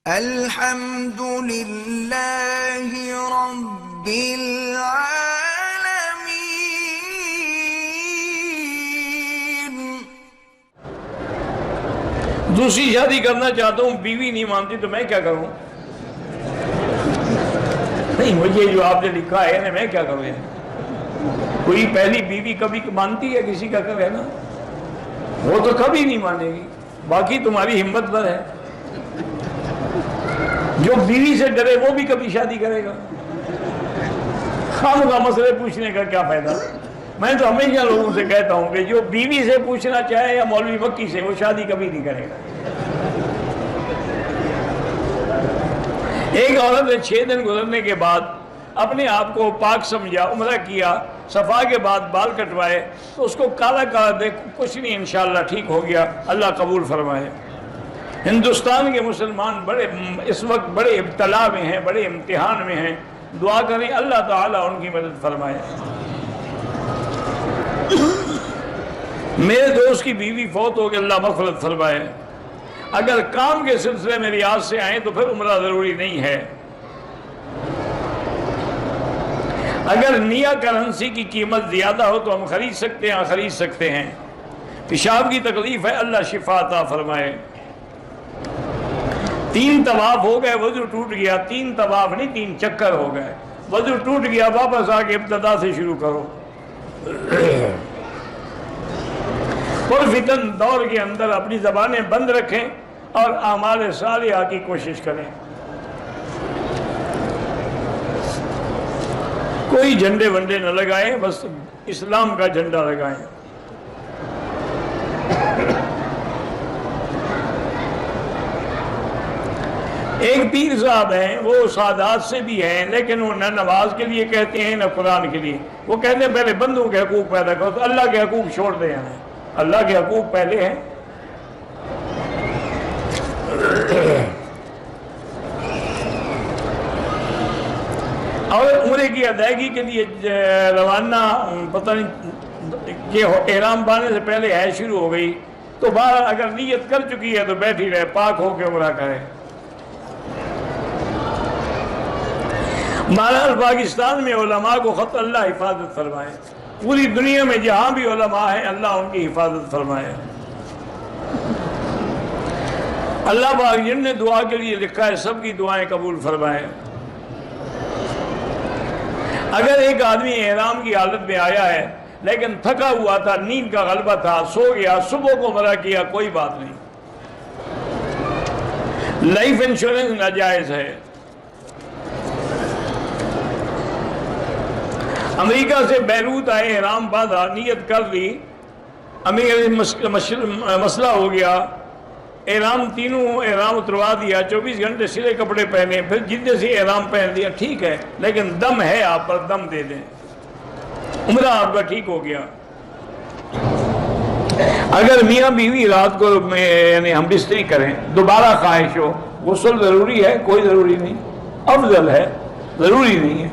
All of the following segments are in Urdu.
الحمد للہ رب العالمین۔ دوسری شادی کرنا چاہتا ہوں، بیوی نہیں مانتی تو میں کیا کروں؟ نہیں، مجھے جو آپ نے لکھا ہے نا، میں کیا کروں؟ کوئی پہلی بیوی کبھی مانتی ہے کسی کا کہنا؟ وہ تو کبھی نہیں مانے گی، باقی تمہاری ہمت پر ہے۔ جو بیوی سے ڈرے وہ بھی کبھی شادی کرے گا؟ خواہ مسئلے پوچھنے کا کیا فائدہ؟ میں تو ہمیشہ لوگوں سے کہتا ہوں کہ جو بیوی سے پوچھنا چاہے یا مولوی مکی سے، وہ شادی کبھی نہیں کرے گا۔ ایک عورت نے 6 دن گزرنے کے بعد اپنے آپ کو پاک سمجھا، عمرہ کیا، صفا کے بعد بال کٹوائے تو اس کو کالا کالا دیکھ، کچھ نہیں، انشاءاللہ ٹھیک ہو گیا، اللہ قبول فرمائے۔ ہندوستان کے مسلمان اس وقت بڑے ابتلا میں ہیں، بڑے امتحان میں ہیں، دعا کریں اللہ تعالیٰ ان کی مدد فرمائے۔ میرے دوست کی بیوی فوت ہو گئی، اللہ مغفرت فرمائے۔ اگر کام کے سلسلے میں ریاض سے آئیں تو پھر عمرہ ضروری نہیں ہے۔ اگر نیا کرنسی کی قیمت زیادہ ہو تو ہم خرید سکتے ہیں۔ پیشاب کی تکلیف ہے، اللہ شفا عطا فرمائے۔ 3 طواف ہو گئے، وضو ٹوٹ گیا، 3 طواف نہیں 3 چکر ہو گئے، وضو ٹوٹ گیا، واپس آ کے ابتدا سے شروع کرو۔ پرفتن دور کے اندر اپنی زبانیں بند رکھیں اور اعمال صالحہ کی کوشش کریں۔ کوئی جھنڈے ونڈے نہ لگائیں، بس اسلام کا جھنڈا لگائیں۔ ایک پیر صاحب ہیں، وہ سادات سے بھی ہیں، لیکن وہ نہ نماز کے لیے کہتے ہیں نہ قرآن کے لیے۔ وہ کہتے ہیں پہلے بندوں کے حقوق پیدا کرو، تو اللہ کے حقوق چھوڑ دیں ہمیں، اللہ کے حقوق پہلے ہیں۔ اور عمرے کی ادائیگی کے لیے روانہ، پتہ نہیں کہ احرام باندھنے سے پہلے ہے شروع ہو گئی، تو باہر اگر نیت کر چکی ہے تو بیٹھی رہے، پاک ہو کے عمرہ کرے۔ بہرحال پاکستان میں علماء کو خط اللہ حفاظت فرمائے، پوری دنیا میں جہاں بھی علماء ہیں اللہ ان کی حفاظت فرمائے۔ اللہ پاک جن نے دعا کے لیے لکھا ہے سب کی دعائیں قبول فرمائے۔ اگر ایک آدمی احرام کی حالت میں آیا ہے لیکن تھکا ہوا تھا، نیند کا غلبہ تھا، سو گیا، صبح کو عمرہ کیا، کوئی بات نہیں۔ لائف انشورنس ناجائز ہے۔ امریکہ سے بیروت آئے، احرام باندھا، نیت کر لی، امریکہ سے مسئلہ ہو گیا، تینوں احرام اتروا دیا، 24 گھنٹے سلے کپڑے پہنے، پھر جدے سے احرام پہن دیا، ٹھیک ہے، لیکن دم ہے آپ پر، دم دے دیں، عمرہ آپ کا ٹھیک ہو گیا۔ اگر میاں بیوی رات کو یعنی ہم بستری کریں، دوبارہ خواہش ہو، غسل ضروری ہے؟ کوئی ضروری نہیں، افضل ہے، ضروری نہیں ہے۔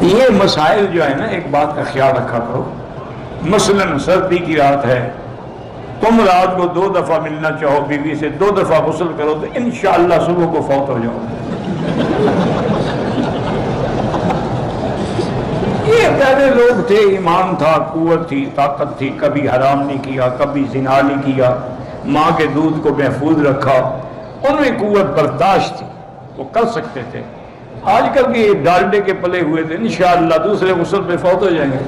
یہ مسائل جو ہے نا، ایک بات کا خیال رکھا کرو، مثلا سردی کی رات ہے، تم رات کو 2 دفعہ ملنا چاہو بیوی سے، 2 دفعہ غسل کرو تو انشاءاللہ صبح کو فوت ہو جاؤ۔ یہ پہلے لوگ تھے، ایمان تھا، قوت تھی، طاقت تھی، کبھی حرام نہیں کیا، کبھی زنا نہیں کیا، ماں کے دودھ کو محفوظ رکھا، ان میں قوت برداشت تھی، وہ کر سکتے تھے۔ آج کل کے ڈالڈے کے پلے ہوئے تھے، انشاءاللہ دوسرے غسل پہ فوت ہو جائیں گے۔